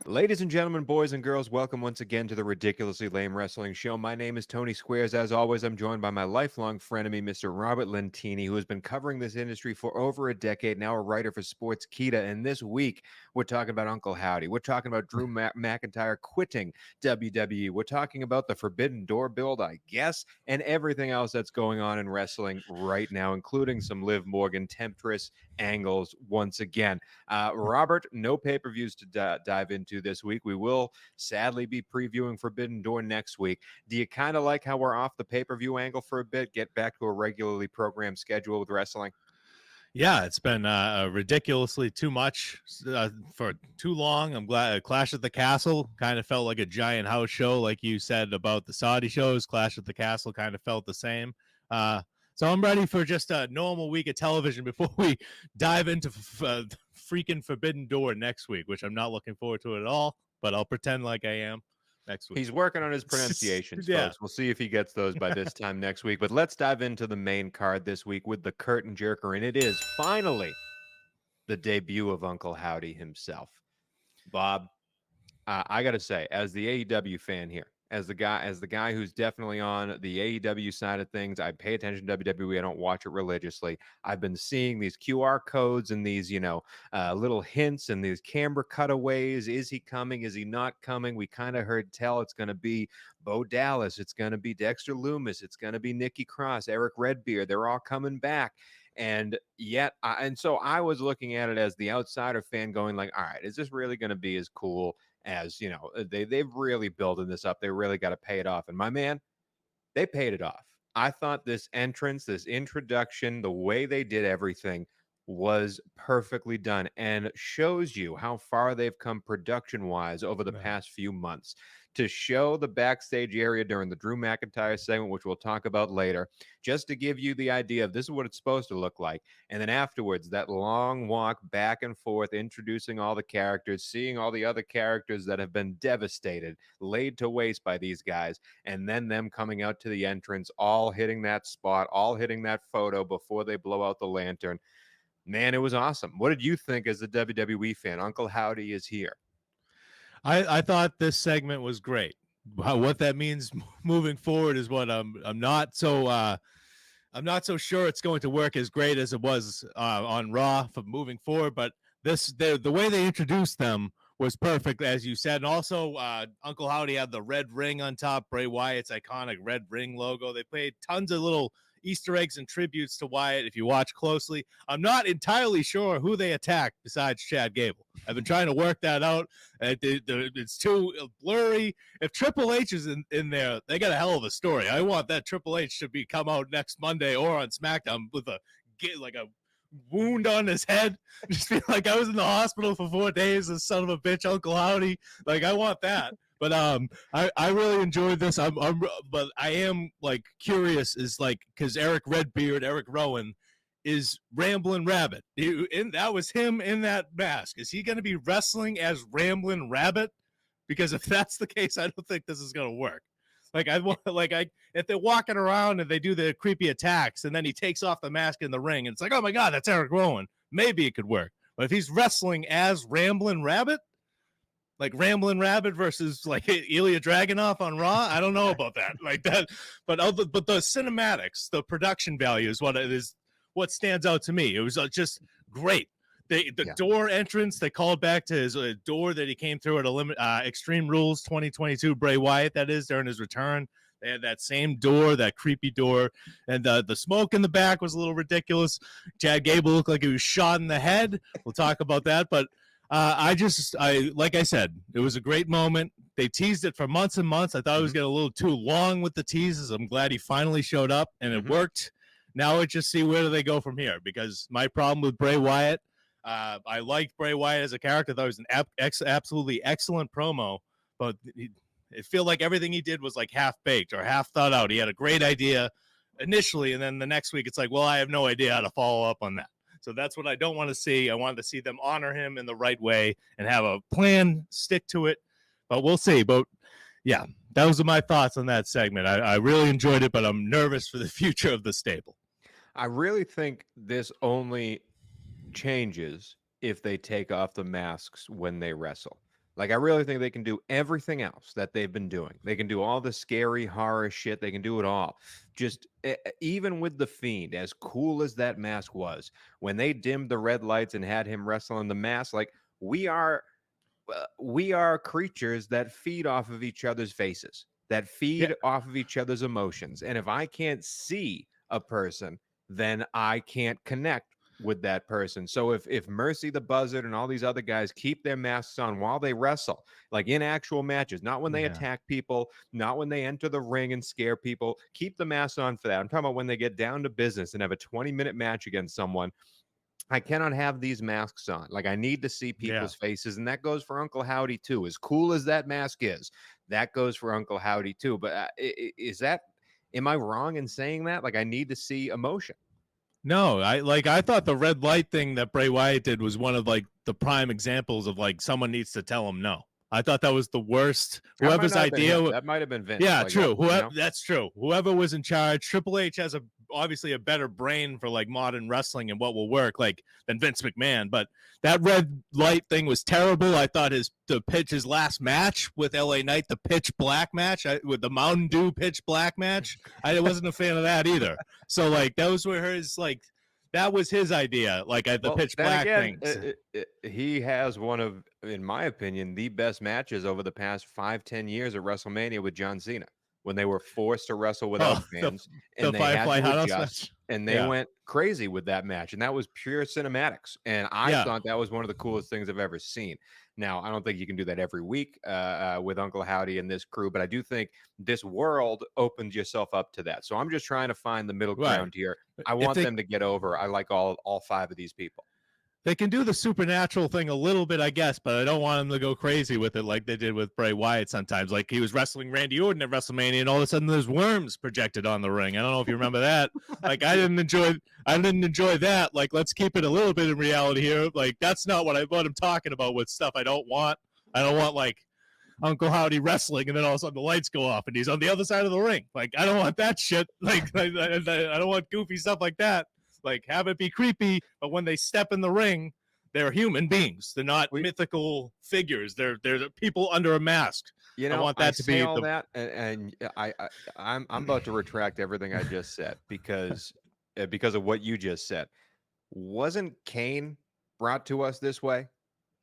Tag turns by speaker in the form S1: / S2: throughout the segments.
S1: Ladies and gentlemen, boys and girls, welcome once again to the Ridiculously Lame Wrestling Show. My name is Tony Squares. As always, I'm joined by my lifelong frenemy, Mr. Robert Lentini, who has been covering this industry for over a decade, now a writer for Sportskeeda. And this week, we're talking about Uncle Howdy. We're talking about Drew McIntyre quitting WWE. We're talking about the Forbidden Door build, I guess, and everything else that's going on in wrestling right now, including some Liv Morgan temptress angles once again. Robert, no pay-per-views to dive into this week. We will sadly be previewing Forbidden Door next week. Do you kind of like how we're off the pay-per-view angle for a bit, get back to a regularly programmed schedule with wrestling?
S2: Yeah, it's been ridiculously too much for too long. I'm glad Clash at the Castle kind of felt like a giant house show, like you said about the Saudi shows. Clash at the Castle kind of felt the same. So I'm ready for just a normal week of television before we dive into freaking Forbidden Door next week, which I'm not looking forward to at all, but I'll pretend like I am next week.
S1: He's working on his pronunciations,
S2: Yeah.
S1: folks. We'll see if he gets those by this time next week. But let's dive into the main card this week with the curtain jerker, and it is finally the debut of Uncle Howdy himself. Bob, I got to say, as the AEW fan here, as the guy who's definitely on the AEW side of things, I pay attention to WWE. I don't watch it religiously. I've been seeing these QR codes and these, little hints and these camera cutaways. Is he coming? Is he not coming? We kind of heard tell it's going to be Bo Dallas. It's going to be Dexter Lumis. It's going to be Nikki Cross, Eric Redbeard. They're all coming back. And yet, so I was looking at it as the outsider fan going like, all right, is this really going to be as cool as, they've really building this up. They really got to pay it off. And my man, they paid it off. I thought this entrance, this introduction, the way they did everything was perfectly done and shows you how far they've come production-wise over the past few months. To show the backstage area during the Drew McIntyre segment, which we'll talk about later, just to give you the idea of this is what it's supposed to look like. And then afterwards, that long walk back and forth, introducing all the characters, seeing all the other characters that have been devastated, laid to waste by these guys, and then them coming out to the entrance, all hitting that spot, all hitting that photo before they blow out the lantern. Man, it was awesome. What did you think as a WWE fan? Uncle Howdy is here.
S2: I thought this segment was great. What that means moving forward is what I'm not so sure it's going to work as great as it was on Raw for moving forward. But the way they introduced them was perfect, as you said. And also, Uncle Howdy had the red ring on top, Bray Wyatt's iconic red ring logo. They played tons of little Easter eggs and tributes to Wyatt if you watch closely. I'm not entirely sure who they attacked besides Chad Gable. I've been trying to work that out. It's too blurry. If Triple H is in there, they got a hell of a story. I want that Triple H to come out next Monday or on SmackDown with a wound on his head. Just be like, I was in the hospital for 4 days, this son of a bitch, Uncle Howdy. Like, I want that. But I really enjoyed this. But I am like curious, is like, because Eric Rowan is Ramblin' Rabbit. That was him in that mask. Is he going to be wrestling as Ramblin' Rabbit? Because if that's the case, I don't think this is going to work. If they're walking around and they do the creepy attacks and then he takes off the mask in the ring and it's like, oh my God, that's Eric Rowan. Maybe it could work. But if he's wrestling as Ramblin' Rabbit, like Ramblin' Rabbit versus like Ilya Dragunov on Raw, I don't know about that. Like that, but the cinematics, the production value is what stands out to me. It was just great. The door entrance, they called back to his door that he came through at Extreme Rules 2022, Bray Wyatt, that is, during his return. They had that same door, that creepy door, and the smoke in the back was a little ridiculous. Chad Gable looked like he was shot in the head. We'll talk about that, but like I said, it was a great moment. They teased it for months and months. I thought it was getting a little too long with the teases. I'm glad he finally showed up and it worked. Now let's just see where do they go from here, because my problem with Bray Wyatt, I liked Bray Wyatt as a character. I thought it was an absolutely excellent promo, but it felt like everything he did was like half-baked or half thought out. He had a great idea initially, and then the next week it's like, well, I have no idea how to follow up on that. So that's what I don't want to see. I wanted to see them honor him in the right way and have a plan, stick to it. But we'll see. But, yeah, those are my thoughts on that segment. I really enjoyed it, but I'm nervous for the future of the stable.
S1: I really think this only changes if they take off the masks when they wrestle. Like, I really think they can do everything else that they've been doing. They can do all the scary horror shit. They can do it all. Just even with The Fiend, as cool as that mask was, when they dimmed the red lights and had him wrestle in the mask, like, we are creatures that feed off of each other's faces, that feed off of each other's emotions. And if I can't see a person, then I can't connect with that person. So if Mercy the Buzzard and all these other guys keep their masks on while they wrestle, like in actual matches, not when they attack people, not when they enter the ring and scare people, keep the masks on for that. I'm talking about when they get down to business and have a 20-minute match against someone. I cannot have these masks on. Like, I need to see people's faces, and that goes for Uncle Howdy too. As cool as that mask is, that goes for Uncle Howdy too. But am I wrong in saying that? Like, I need to see emotion.
S2: No, I thought the red light thing that Bray Wyatt did was one of like the prime examples of like someone needs to tell him no. I thought that was the worst. Whoever's idea,
S1: that might have been Vince.
S2: Yeah,
S1: like,
S2: true.
S1: Whoever,
S2: that's true. Whoever was in charge. Triple H has obviously a better brain for like modern wrestling and what will work than Vince McMahon. But that red light thing was terrible. I thought his last match with LA Knight, the pitch black match with the Mountain Dew pitch black match, I wasn't a fan of that either. So like those were his like. That was his idea, like at the pitch black things.
S1: He has one of, in my opinion, the best matches over the past 5-10 years at WrestleMania with John Cena, when they were forced to wrestle without fans, and they had to adjust, and they went crazy with that match, and that was pure cinematics, and I thought that was one of the coolest things I've ever seen. Now, I don't think you can do that every week with Uncle Howdy and this crew, but I do think this world opens yourself up to that. So I'm just trying to find the middle ground here. I want them to get over. I like all 5 of these people.
S2: They can do the supernatural thing a little bit, I guess, but I don't want them to go crazy with it like they did with Bray Wyatt sometimes. Like he was wrestling Randy Orton at WrestleMania, and all of a sudden there's worms projected on the ring. I don't know if you remember that. Like I didn't enjoy that. Like let's keep it a little bit in reality here. Like that's not what I'm talking about with stuff I don't want. I don't want like Uncle Howdy wrestling, and then all of a sudden the lights go off, and he's on the other side of the ring. Like I don't want that shit. Like I don't want goofy stuff like that. Like, have it be creepy, but when they step in the ring, they're human beings. They're not mythical figures. They're people under a mask.
S1: You know,
S2: I want that to be
S1: all that, and I'm about to retract everything I just said because of what you just said. Wasn't Kane brought to us this way?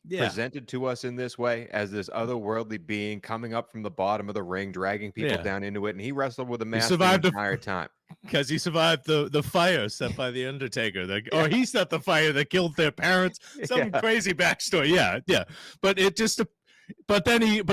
S1: Presented to us in this way as this otherworldly being coming up from the bottom of the ring, dragging people down into it, and he wrestled with a mask the entire time
S2: because he survived the fire set by the Undertaker, or he set the fire that killed their parents. Some crazy backstory, but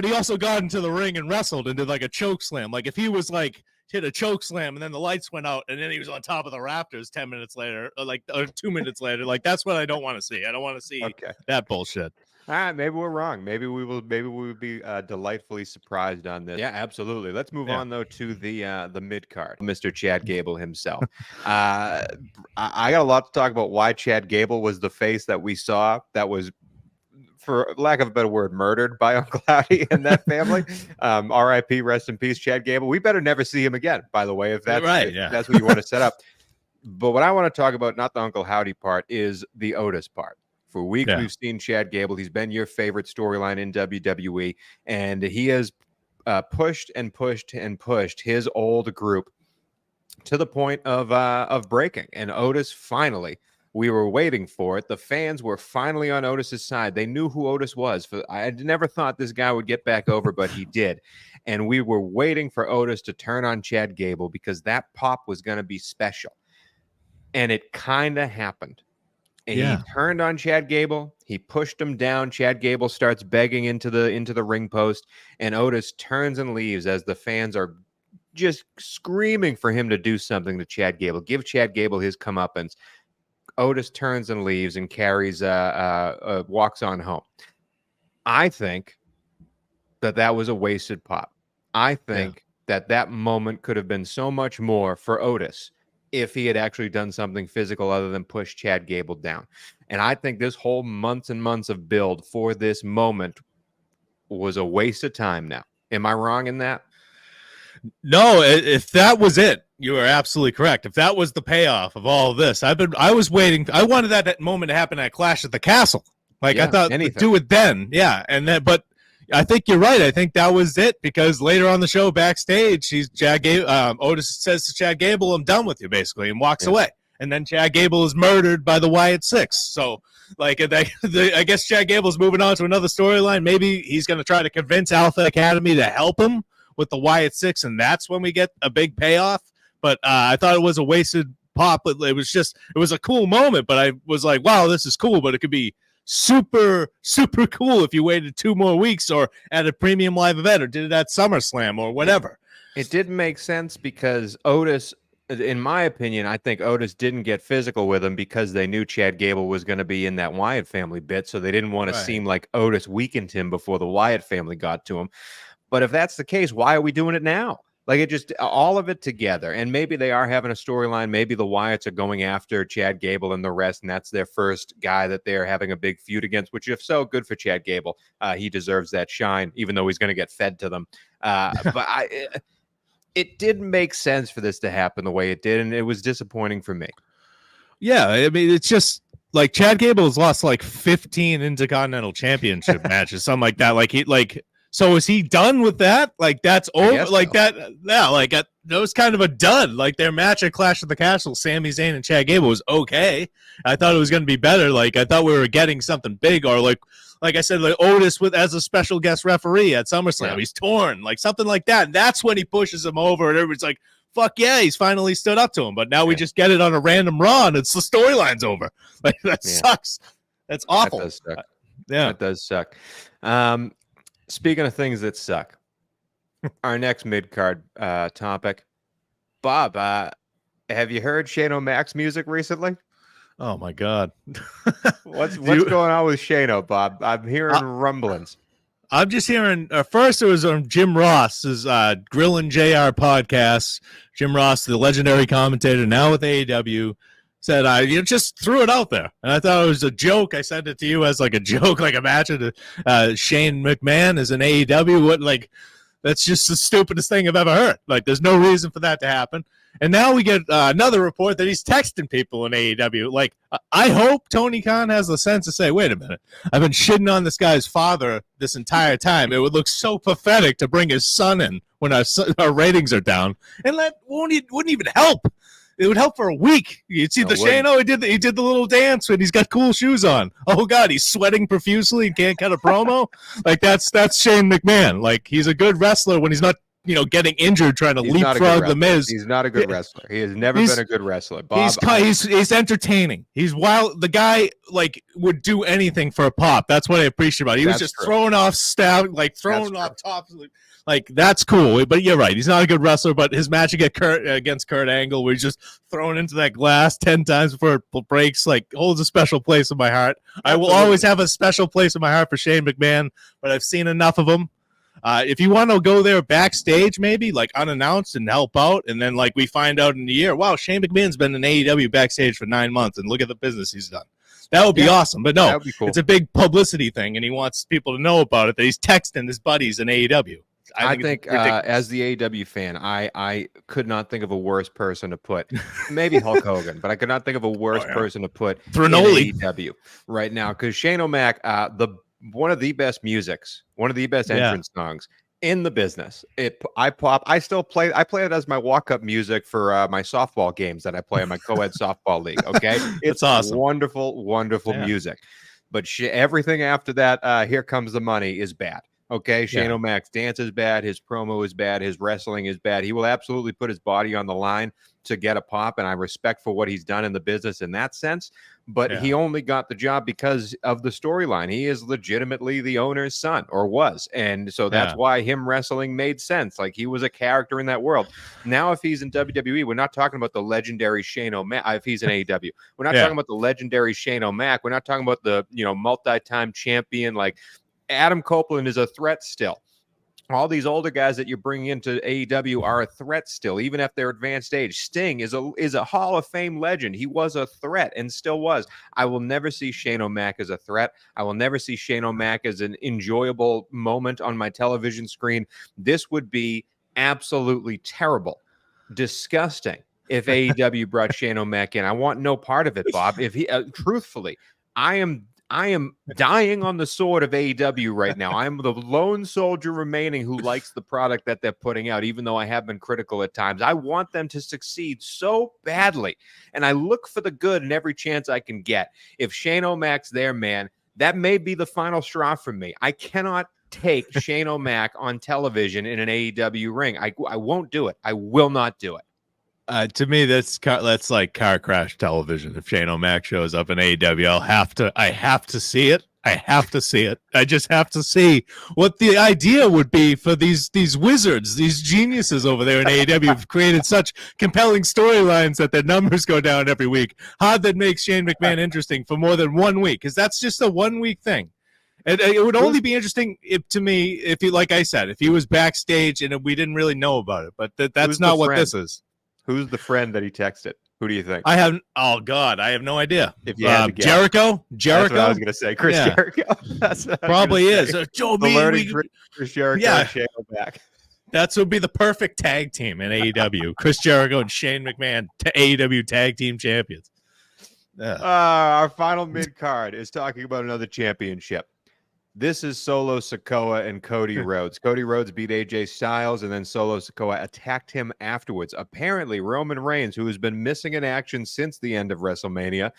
S2: he also got into the ring and wrestled and did like a choke slam. Like if he was like hit a choke slam and then the lights went out and then he was on top of the rafters 10 minutes later, or 2 minutes later. Like that's what I don't want to see. I don't want to see that bullshit.
S1: All right, maybe we're wrong. Maybe we will be delightfully surprised on this. Yeah, absolutely. Let's move on though to the mid card, Mr. Chad Gable himself. I got a lot to talk about why Chad Gable was the face that we saw that was, for lack of a better word, murdered by Uncle Howdy and that family. R.I.P. Rest in peace, Chad Gable. We better never see him again, by the way, if that's that's what you want to set up. But what I want to talk about, not the Uncle Howdy part, is the Otis part. For weeks, we've seen Chad Gable. He's been your favorite storyline in WWE, and he has pushed and pushed and pushed his old group to the point of breaking. And Otis finally, we were waiting for it. The fans were finally on Otis's side. They knew who Otis was. I never thought this guy would get back over, but he did. And we were waiting for Otis to turn on Chad Gable because that pop was going to be special. And it kind of happened. And he turned on Chad Gable. He pushed him down. Chad Gable starts begging into the ring post, and Otis turns and leaves as the fans are just screaming for him to do something to Chad Gable. Give Chad Gable his comeuppance. Otis turns and leaves and carries walks on home. I think that was a wasted pop. I think that moment could have been so much more for Otis if he had actually done something physical other than push Chad Gable down. And I think this whole months and months of build for this moment was a waste of time now. Am I wrong in that?
S2: No, if that was it, you are absolutely correct. If that was the payoff of all of this, I was waiting. I wanted that moment to happen at Clash at the Castle. Like I thought, do it then. Yeah. And then, but I think you're right. I think that was it, because later on the show backstage, Otis says to Chad Gable, "I'm done with you," basically, and walks away. And then Chad Gable is murdered by the Wyatt Sicks. So, like, I guess Chad Gable's moving on to another storyline. Maybe he's going to try to convince Alpha Academy to help him with the Wyatt Sicks, and that's when we get a big payoff. But I thought it was a wasted pop. It was a cool moment, but I was like, wow, this is cool, but it could be super, super cool if you waited 2 more weeks or at a premium live event or did it at SummerSlam or whatever.
S1: It didn't make sense because Otis, in my opinion, I think Otis didn't get physical with him because they knew Chad Gable was going to be in that Wyatt family bit, so they didn't want to seem like Otis weakened him before the Wyatt family got to him. But if that's the case, why are we doing it now? Like, it just, all of it together. And maybe they are having a storyline. Maybe the Wyatts are going after Chad Gable and the rest, and that's their first guy that they're having a big feud against, which, if so, good for Chad Gable. He deserves that shine, even though he's going to get fed to them. It didn't make sense for this to happen the way it did, and it was disappointing for me.
S2: Yeah, I mean, it's just like Chad Gable has lost like 15 Intercontinental Championship matches, something like that. So is he done with that? Like, that's over? Like, that, yeah, like, that was kind of a dud. Like, their match at Clash of the Castle, Sami Zayn and Chad Gable, was okay. I thought it was going to be better. Like, I thought we were getting something big, or like I said, like Otis as a special guest referee at SummerSlam. Yeah. He's torn, like something like that. And that's when he pushes him over, and everybody's like, fuck yeah, he's finally stood up to him. But now we just get it on a random Raw, and it's the storyline's over. Like, that sucks. That's awful.
S1: That does suck. That does suck. Speaking of things that suck, our next mid-card topic. Bob, have you heard Shane O'Mac's music recently?
S2: Oh, my God.
S1: What's going on with Shane-O, Bob? I'm hearing rumblings.
S2: I'm just hearing, first it was on Jim Ross's Grillin' JR podcast. Jim Ross, the legendary commentator, now with AEW, said, just threw it out there. And I thought it was a joke. I sent it to you as like a joke. Like, imagine Shane McMahon is an AEW. That's just the stupidest thing I've ever heard. Like, there's no reason for that to happen. And now we get another report that he's texting people in AEW. Like, I hope Tony Khan has the sense to say, wait a minute, I've been shitting on this guy's father this entire time. It would look so pathetic to bring his son in when our ratings are down. And that wouldn't even help. It would help for a week. You'd see Shane-O, he did the little dance when he's got cool shoes on. Oh God, he's sweating profusely and can't cut a promo. Like, that's Shane McMahon. Like, he's a good wrestler when he's not, getting injured trying to leapfrog the Miz.
S1: He's not a good wrestler. He has never been a good wrestler. Bob,
S2: he's entertaining. He's wild. The guy would do anything for a pop. That's what I appreciate about it. He was just throwing off stab, throwing off tops. That's cool. But you're right. He's not a good wrestler. But his match against Kurt Angle, where he's just thrown into that glass 10 times before it breaks, holds a special place in my heart. Absolutely. I will always have a special place in my heart for Shane McMahon, but I've seen enough of him. If you want to go there backstage, maybe unannounced and help out, and then we find out in a year, wow, Shane McMahon's been in AEW backstage for 9 months, and look at the business he's done. That would be awesome. But no, cool. It's a big publicity thing, and he wants people to know about it, that he's texting his buddies in AEW.
S1: I think as the AEW fan, I could not think of a worse person to put. Maybe Hulk Hogan, but I could not think of a worse person to put in AEW right now, because Shane O'Mac, one of the best musics, one of the best entrance songs in the business. I play it as my walk-up music for my softball games that I play in my co-ed softball league. Okay, it's awesome. Wonderful music. But everything after that, Here Comes the Money, is bad. Okay, Shane O'Mac's dance is bad, his promo is bad, his wrestling is bad. He will absolutely put his body on the line to get a pop, and I respect for what he's done in the business in that sense. But he only got the job because of the storyline. He is legitimately the owner's son, or was, and so that's why him wrestling made sense. He was a character in that world. Now, if he's in WWE, we're not talking about the legendary Shane O'Mac. If he's in AEW, we're not talking about the legendary Shane O'Mac. We're not talking about the multi-time champion. Adam Copeland is a threat still. All these older guys that you're bringing into AEW are a threat still, even if they're advanced age. Sting is a Hall of Fame legend. He was a threat and still was. I will never see Shane O'Mac as a threat. I will never see Shane O'Mac as an enjoyable moment on my television screen. This would be absolutely terrible, disgusting if AEW brought Shane O'Mac in. I want no part of it, Bob. If he, truthfully, I am I am dying on the sword of AEW right now. I'm the lone soldier remaining who likes the product that they're putting out, even though I have been critical at times. I want them to succeed so badly, and I look for the good in every chance I can get. If Shane O'Mac's there, man, that may be the final straw for me. I cannot take Shane O'Mac on television in an AEW ring. I won't do it. I will not do it.
S2: To me, that's like car crash television. If Shane O'Mac shows up in AEW, I have to see it. I have to see it. I just have to see what the idea would be for these wizards, these geniuses over there in AEW have created such compelling storylines that their numbers go down every week. How that makes Shane McMahon interesting for more than 1 week, because that's just a 1 week thing. It would only be interesting to me if he, like I said, if he was backstage and we didn't really know about it. But that's not what this is.
S1: Who's the friend that he texted? Who do you think?
S2: I have. Oh God, I have no idea.
S1: If you had to guess.
S2: Jericho.
S1: That's what I was going to say. Chris Jericho.
S2: That's probably is.
S1: Chris Jericho. Yeah. And Shane back.
S2: That would be the perfect tag team in AEW. Chris Jericho and Shane McMahon, AEW tag team champions.
S1: Our final mid card is talking about another championship. This is Solo Sikoa and Cody Rhodes. Cody Rhodes beat AJ Styles, and then Solo Sikoa attacked him afterwards. Apparently, Roman Reigns, who has been missing in action since the end of WrestleMania,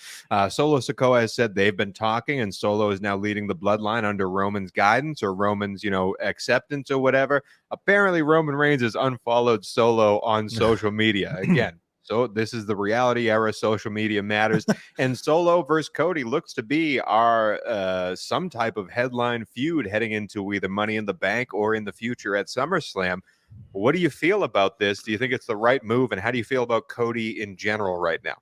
S1: Solo Sikoa has said they've been talking, and Solo is now leading the bloodline under Roman's guidance or Roman's, acceptance or whatever. Apparently, Roman Reigns has unfollowed Solo on social media again. So this is the reality era. Social media matters. And Solo versus Cody looks to be our some type of headline feud heading into either Money in the Bank or in the future at SummerSlam. What do you feel about this? Do you think it's the right move? And how do you feel about Cody in general right now?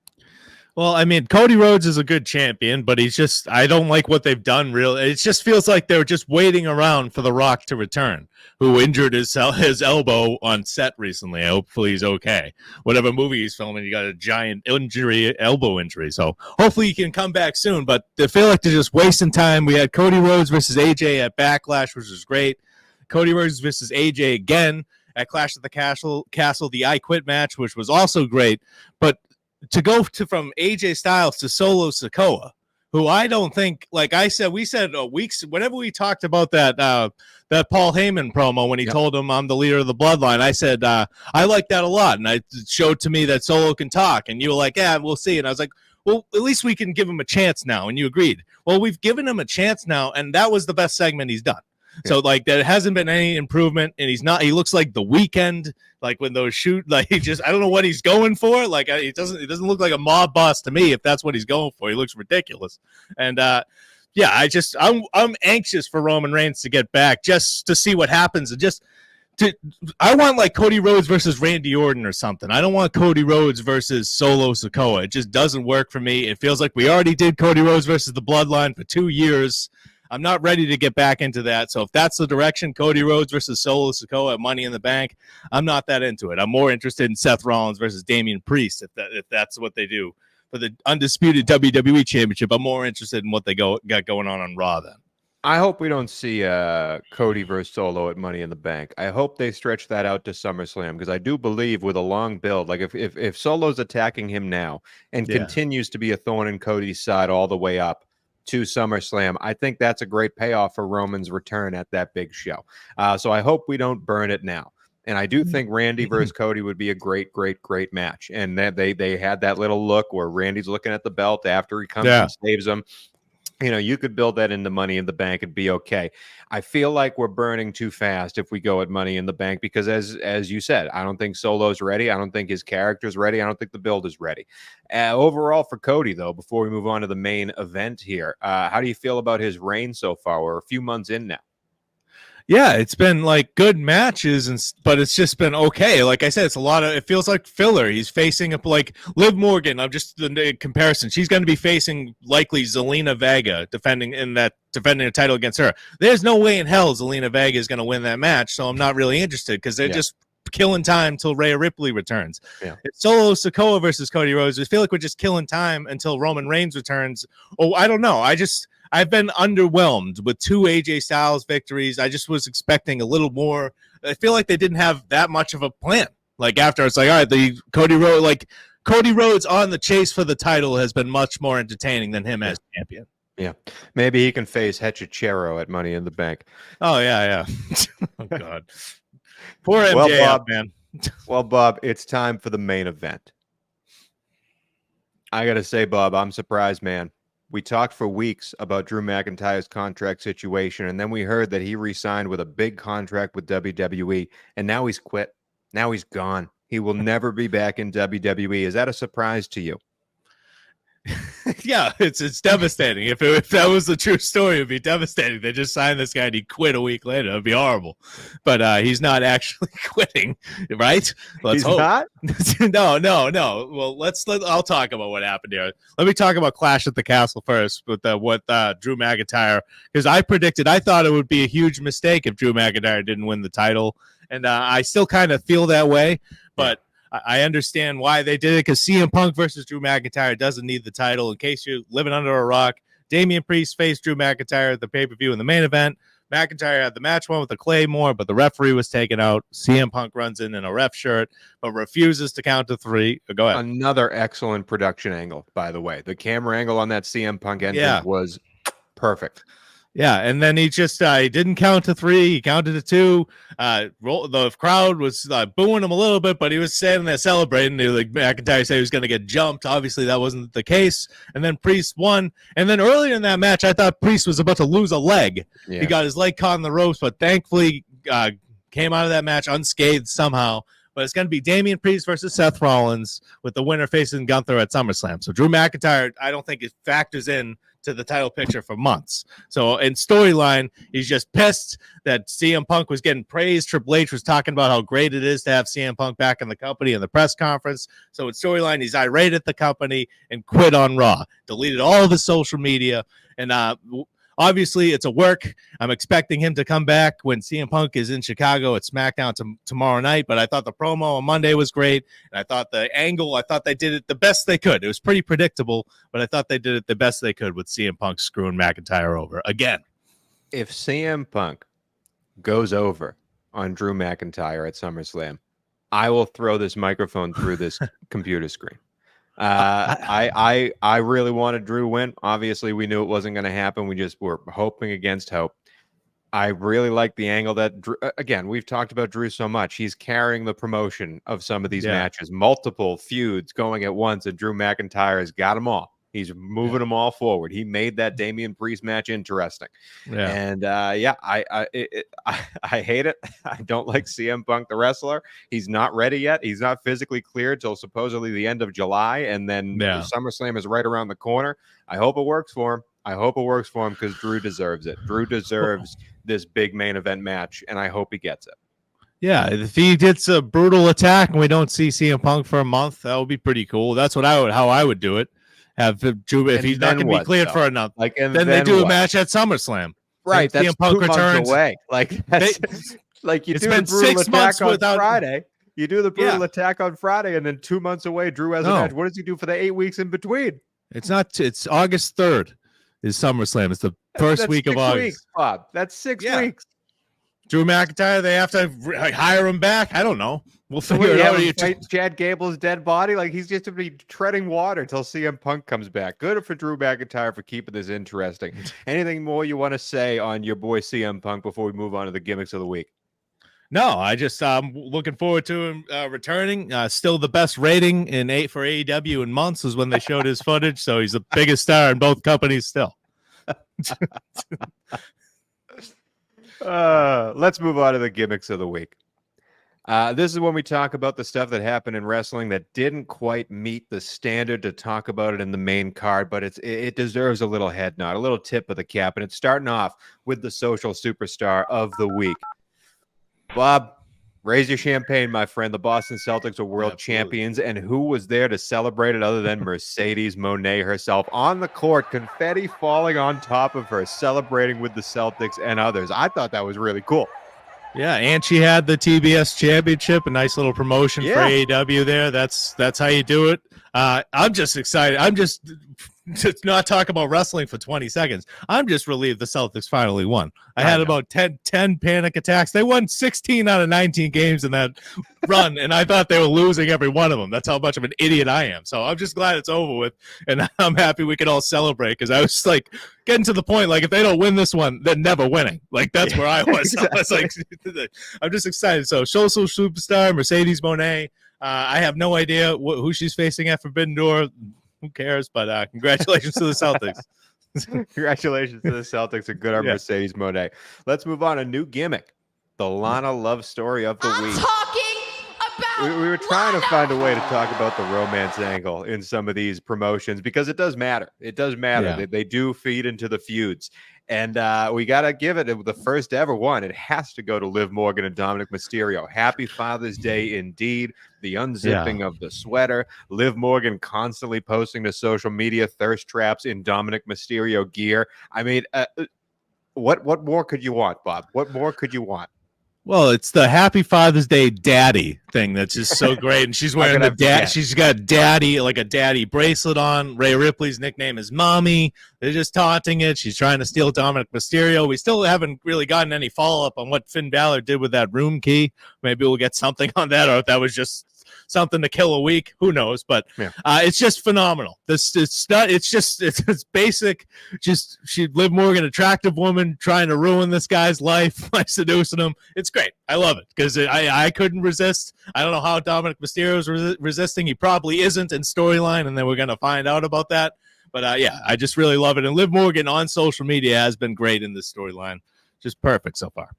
S2: Well, I mean, Cody Rhodes is a good champion, but I don't like what they've done, really. It just feels like they're just waiting around for The Rock to return, who injured his elbow on set recently. Hopefully he's okay. Whatever movie he's filming, he got a giant elbow injury. So hopefully he can come back soon, but they feel like they're just wasting time. We had Cody Rhodes versus AJ at Backlash, which was great. Cody Rhodes versus AJ again at Clash at the Castle, the I Quit match, which was also great. But to go from AJ Styles to Solo Sikoa, who I don't think, like I said, we said weeks, whenever we talked about that Paul Heyman promo when he told him I'm the leader of the bloodline, I said, I like that a lot. And it showed to me that Solo can talk. And you were like, yeah, we'll see. And I was like, well, at least we can give him a chance now. And you agreed. Well, we've given him a chance now. And that was the best segment he's done. Yeah. So like there hasn't been any improvement, and he looks like The Weeknd, like when those I don't know what he's going for. Like it doesn't look like a mob boss to me if that's what he's going for. He looks ridiculous. And I'm anxious for Roman Reigns to get back just to see what happens. And I want like Cody Rhodes versus Randy Orton or something. I don't want Cody Rhodes versus Solo Sikoa. It just doesn't work for me. It feels like we already did Cody Rhodes versus the Bloodline for 2 years. I'm not ready to get back into that. So if that's the direction, Cody Rhodes versus Solo Sikoa at Money in the Bank, I'm not that into it. I'm more interested in Seth Rollins versus Damian Priest if that's what they do for the undisputed WWE Championship. I'm more interested in what they got going on Raw then.
S1: I hope we don't see Cody versus Solo at Money in the Bank. I hope they stretch that out to SummerSlam, because I do believe with a long build, like if Solo's attacking him now and continues to be a thorn in Cody's side all the way up to SummerSlam, I think that's a great payoff for Roman's return at that big show. So I hope we don't burn it now. And I do think Randy versus Cody would be a great, great, great match. And that they had that little look where Randy's looking at the belt after he comes and saves him. You could build that into Money in the Bank and be okay. I feel like we're burning too fast if we go at Money in the Bank, because as you said, I don't think Solo's ready. I don't think his character's ready. I don't think the build is ready. Overall for Cody, though, before we move on to the main event here, how do you feel about his reign so far? We're a few months in now.
S2: Yeah, it's been like good matches, but it's just been okay. Like I said, it feels like filler. He's facing up like Liv Morgan. I'm just the comparison. She's going to be facing likely Zelina Vega, defending a title against her. There's no way in hell Zelina Vega is going to win that match, so I'm not really interested, because they're just killing time until Rhea Ripley returns. Yeah. It's Solo Sikoa versus Cody Rhodes. I feel like we're just killing time until Roman Reigns returns. Oh, I don't know. I've been underwhelmed with 2 AJ Styles victories. I just was expecting a little more. I feel like they didn't have that much of a plan. Like after it's like, all right, Cody Rhodes on the chase for the title has been much more entertaining than him as champion.
S1: Yeah. Maybe he can face Hechicero at Money in the Bank.
S2: Oh, yeah. Oh, God. Poor MJF,
S1: Well, Bob,
S2: man.
S1: Well, Bob, it's time for the main event. I got to say, Bob, I'm surprised, man. We talked for weeks about Drew McIntyre's contract situation, and then we heard that he re-signed with a big contract with WWE, and now he's quit. Now he's gone. He will never be back in WWE. Is that a surprise to you?
S2: Yeah, it's devastating. If that was the true story, it'd be devastating. They just signed this guy and he quit a week later. It'd be horrible. But he's not actually quitting, right? Let's hope.
S1: Not?
S2: No. Well, I'll talk about what happened here. Let me talk about Clash at the Castle first with what Drew McIntyre, because I thought it would be a huge mistake if Drew McIntyre didn't win the title, and I still kind of feel that way, but I understand why they did it, because CM Punk versus Drew McIntyre doesn't need the title. In case you're living under a rock, Damian Priest faced Drew McIntyre at the pay-per-view in the main event. McIntyre had the match won with the Claymore, but the referee was taken out. CM Punk runs in a ref shirt, but refuses to count to 3. Go ahead.
S1: Another excellent production angle, by the way. The camera angle on that CM Punk entrance was perfect.
S2: Yeah, and then he just he didn't count to 3. He counted to 2. The crowd was booing him a little bit, but he was standing there celebrating. Like McIntyre said he was going to get jumped. Obviously, that wasn't the case. And then Priest won. And then earlier in that match, I thought Priest was about to lose a leg. Yeah. He got his leg caught in the ropes, but thankfully came out of that match unscathed somehow. But it's going to be Damian Priest versus Seth Rollins, with the winner facing Gunther at SummerSlam. So Drew McIntyre, I don't think it factors in to the title picture for months. So in storyline, he's just pissed that CM Punk was getting praised. Triple H was talking about how great it is to have CM Punk back in the company in the press conference. So in storyline, he's irate at the company and quit on Raw, deleted all of his social media. And obviously, it's a work. I'm expecting him to come back when CM Punk is in Chicago at SmackDown tomorrow night. But I thought the promo on Monday was great. And I thought the angle, I thought they did it the best they could. It was pretty predictable, but I thought they did it the best they could with CM Punk screwing McIntyre over again.
S1: If CM Punk goes over on Drew McIntyre at SummerSlam, I will throw this microphone through this computer screen. I really wanted Drew to win. Obviously, we knew it wasn't going to happen. We just were hoping against hope. I really like the angle that Drew, again, we've talked about Drew so much. He's carrying the promotion of some of these matches, multiple feuds going at once, and Drew McIntyre has got them all. He's moving them all forward. He made that Damian Priest match interesting. Yeah. And I hate it. I don't like CM Punk, the wrestler. He's not ready yet. He's not physically cleared till supposedly the end of July. And then SummerSlam is right around the corner. I hope it works for him. Because Drew deserves it. Drew deserves this big main event match, and I hope he gets it.
S2: Yeah, if he gets a brutal attack and we don't see CM Punk for a month, that would be pretty cool. That's how I would do it. Have Drew, if he's not going to be cleared for enough, then they do a match at SummerSlam.
S1: Right, that's CM Punk 2 months away. Like you do the brutal attack on Friday. You do the brutal attack on Friday, and then 2 months away, Drew has a match. What does he do for the 8 weeks in between?
S2: It's not. It's August 3rd is SummerSlam. It's the first week of August.
S1: Weeks, Bob. That's 6 weeks.
S2: Drew McIntyre, they have to hire him back. I don't know. We'll figure it out.
S1: Chad Gable's dead body. Like, he's just to be treading water till CM Punk comes back. Good for Drew McIntyre for keeping this interesting. Anything more you want to say on your boy CM Punk before we move on to the gimmicks of the week?
S2: No, I just looking forward to him returning. Still the best rating for AEW in months is when they showed his footage. So he's the biggest star in both companies still.
S1: Let's move on to the gimmicks of the week. This is when we talk about the stuff that happened in wrestling that didn't quite meet the standard to talk about it in the main card, but it deserves a little head nod, a little tip of the cap, and it's starting off with the social superstar of the week. Bob, raise your champagne, my friend. The Boston Celtics are world champions, and who was there to celebrate it other than Mercedes Moné herself on the court, confetti falling on top of her, celebrating with the Celtics and others. I thought that was really cool.
S2: Yeah, and she had the TBS championship, a nice little promotion for AEW there. That's how you do it. I'm just excited. to not talk about wrestling for 20 seconds. I'm just relieved the Celtics finally won. I had
S1: know.
S2: about 10 panic attacks. They won 16 out of 19 games in that run, and I thought they were losing every one of them. That's how much of an idiot I am. So I'm just glad it's over with, and I'm happy we can all celebrate, because I was like getting to the point, like, if they don't win this one, they're never winning. Like, that's where I was. Exactly. I was like, I'm just excited. So social superstar Mercedes Moné. I have no idea who she's facing at Forbidden Door. Who cares? But congratulations to the Celtics.
S1: Congratulations to the Celtics and good on Mercedes Moné. Let's move on. A new gimmick, the Lana love story of the week. We were trying to find a way to talk about the romance angle in some of these promotions, because it does matter. It does matter.
S2: Yeah.
S1: They do feed into the feuds. And we got to give it the first ever one. It has to go to Liv Morgan and Dominic Mysterio. Happy Father's Day indeed. The unzipping of the sweater. Liv Morgan constantly posting to social media thirst traps in Dominic Mysterio gear. I mean, what more could you want, Bob? What more could you want?
S2: Well, it's the Happy Father's Day daddy thing that's just so great. And she's wearing the dad. She's got daddy, like a daddy bracelet on. Rhea Ripley's nickname is Mommy. They're just taunting it. She's trying to steal Dominic Mysterio. We still haven't really gotten any follow-up on what Finn Balor did with that room key. Maybe we'll get something on that, or if that was just something to kill a week, who knows? But it's just phenomenal. It's basic. Just Liv Morgan, attractive woman, trying to ruin this guy's life by seducing him. It's great. I love it, because I couldn't resist. I don't know how Dominic Mysterio is resisting. He probably isn't in storyline, and then we're going to find out about that. But I just really love it. And Liv Morgan on social media has been great in this storyline. Just perfect so far.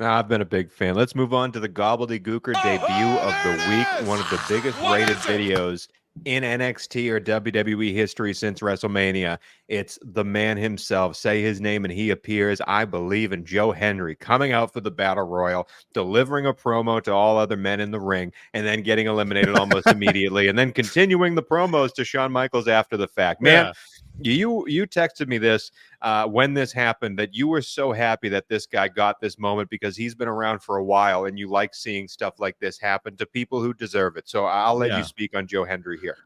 S1: I've been a big fan. Let's move on to the Gobbledygooker debut of the week. One of the biggest rated videos in NXT or WWE history since WrestleMania. It's the man himself. Say his name and he appears. I believe in Joe Hendry coming out for the Battle Royal, delivering a promo to all other men in the ring, and then getting eliminated almost immediately, and then continuing the promos to Shawn Michaels after the fact. Man, you texted me this when this happened, that you were so happy that this guy got this moment, because he's been around for a while, and you like seeing stuff like this happen to people who deserve it. So I'll let you speak on Joe Hendry here.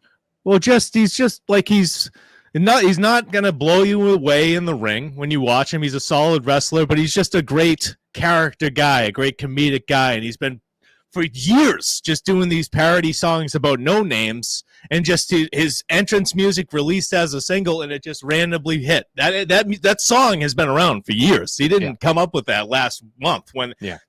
S1: Well,
S2: he's just like, he's not gonna blow you away in the ring when you watch him. He's a solid wrestler, but he's just a great character guy, a great comedic guy, and he's been for years just doing these parody songs about no names, and just his entrance music released as a single, and it just randomly hit. That song has been around for years. He didn't come up with that last month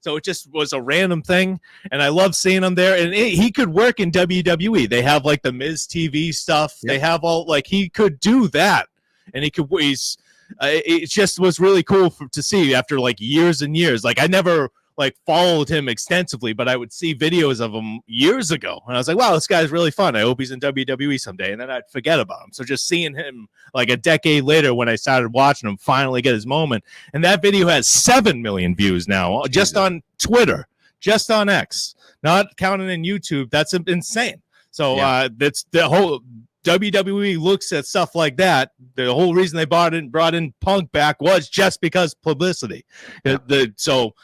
S2: so it just was a random thing, and I love seeing him there. And he could work in WWE. They have like the Miz TV stuff. They have all, like, he could do that, and it just was really cool to see after like years and years. Like, I never followed him extensively, but I would see videos of him years ago, and I was like, wow, this guy's really fun. I hope he's in WWE someday. And then I'd forget about him. So just seeing him like a decade later, when I started watching him finally get his moment, and that video has 7 million views now, just on Twitter, just on X, not counting in YouTube. That's insane. So that's the whole WWE looks at stuff like that. The whole reason they brought in Punk back was just because publicity. So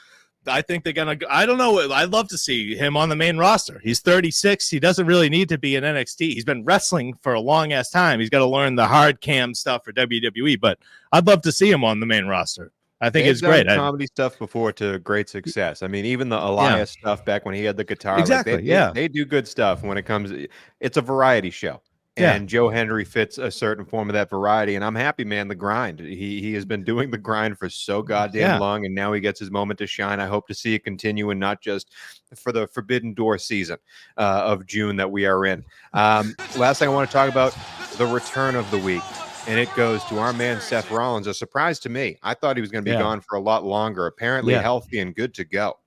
S2: I think they're going to, I don't know. I'd love to see him on the main roster. He's 36. He doesn't really need to be in NXT. He's been wrestling for a long ass time. He's got to learn the hard cam stuff for WWE, but I'd love to see him on the main roster. I think it's great.
S1: Comedy stuff before to great success. I mean, even the Elias stuff back when he had the guitar.
S2: Exactly.
S1: They do good stuff when it comes. It's a variety show. And Joe Hendry fits a certain form of that variety, and I'm happy, man. The grind. He has been doing the grind for so goddamn long, and now he gets his moment to shine. I hope to see it continue, and not just for the Forbidden Door season of June that we are in. Last thing I want to talk about, the return of the week, and it goes to our man Seth Rollins. A surprise to me. I thought he was going to be gone for a lot longer. Apparently healthy and good to go.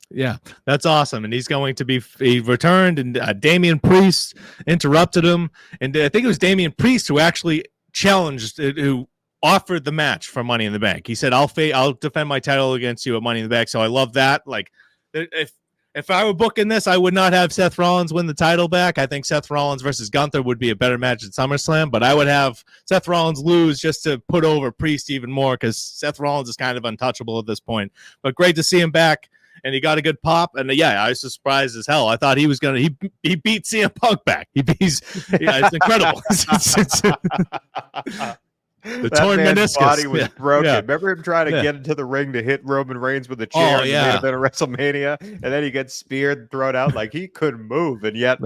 S2: Yeah, that's awesome. And he's going to be, he returned, and Damian Priest interrupted him. And I think it was Damian Priest who actually challenged, who offered the match for Money in the Bank. He said, I'll defend my title against you at Money in the Bank. So I love that. Like, if I were booking this, I would not have Seth Rollins win the title back. I think Seth Rollins versus Gunther would be a better match at SummerSlam, but I would have Seth Rollins lose just to put over Priest even more, because Seth Rollins is kind of untouchable at this point. But great to see him back. and he got a good pop. And yeah, I was surprised as hell. I thought he was gonna he beat CM Punk back. It's incredible. The
S1: that
S2: torn
S1: man's
S2: meniscus.
S1: body was broken.
S2: Yeah.
S1: Remember him trying to get into the ring to hit Roman Reigns with a chair in the main event of WrestleMania, and then he gets speared and thrown out like he couldn't move, and yet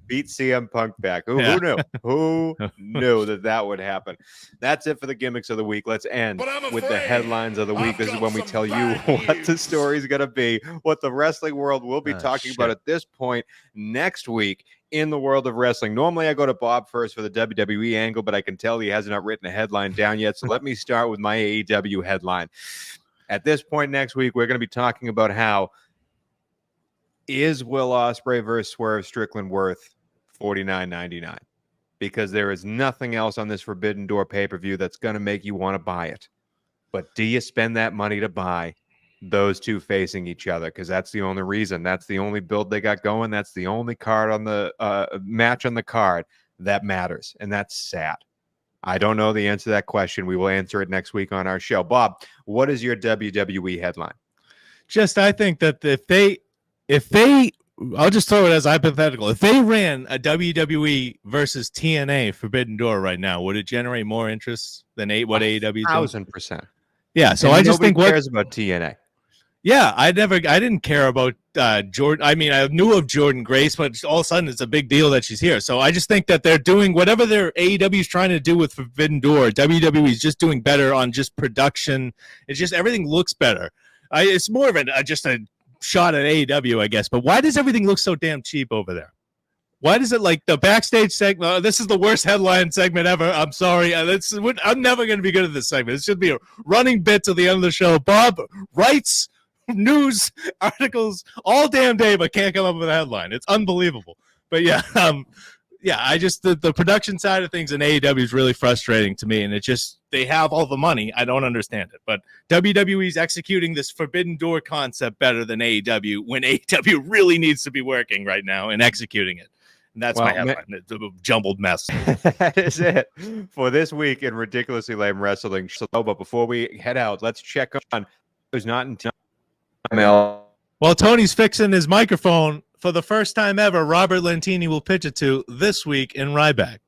S1: beat CM Punk back. Who knew? Who knew that would happen? That's it for the gimmicks of the week. Let's end with the headlines of the week. This is when we tell you what the story is going to be, what the wrestling world will be talking about at this point next week in the world of wrestling. Normally I go to Bob first for the WWE angle, but I can tell he hasn't written a headline down yet. So let me start with my AEW headline. At this point next week, we're going to be talking about how is Will Ospreay versus Swerve Strickland worth $49.99? Because there is nothing else on this Forbidden Door pay-per-view that's going to make you want to buy it. But do you spend that money to buy those two facing each other? Because that's the only reason. That's the only build they got going. That's the only card on the match on the card that matters. And that's sad. I don't know the answer to that question. We will answer it next week on our show. Bob, what is your WWE headline?
S2: I think that if they I'll just throw it as hypothetical. If they ran a WWE versus TNA Forbidden Door right now, would it generate more interest than what AEW is doing?
S1: 1,000%.
S2: Yeah, so I just think
S1: nobody cares about TNA.
S2: Yeah, I didn't care about Jordan. I mean, I knew of Jordan Grace, but all of a sudden it's a big deal that she's here. So I just think that they're doing whatever their AEW is trying to do with Forbidden Door. WWE is just doing better on just production. It's just everything looks better. It's more of just a shot at AEW, I guess. But why does everything look so damn cheap over there? Why does it like the backstage segment? This is the worst headline segment ever. I'm sorry. I'm never going to be good at this segment. It should be a running bit to the end of the show. Bob writes news articles all damn day, but can't come up with a headline. It's unbelievable. But yeah, I just the production side of things in AEW is really frustrating to me, and it just they have all the money. I don't understand it, but WWE's executing this Forbidden Door concept better than AEW when AEW really needs to be working right now and executing it. And that's my headline. It's a jumbled mess.
S1: That is it for this week in Ridiculously Lame Wrestling. So, but before we head out, let's check on who's not in
S2: While Tony's fixing his microphone, for the first time ever, Robert Lentini will pitch it to this week in Ryback.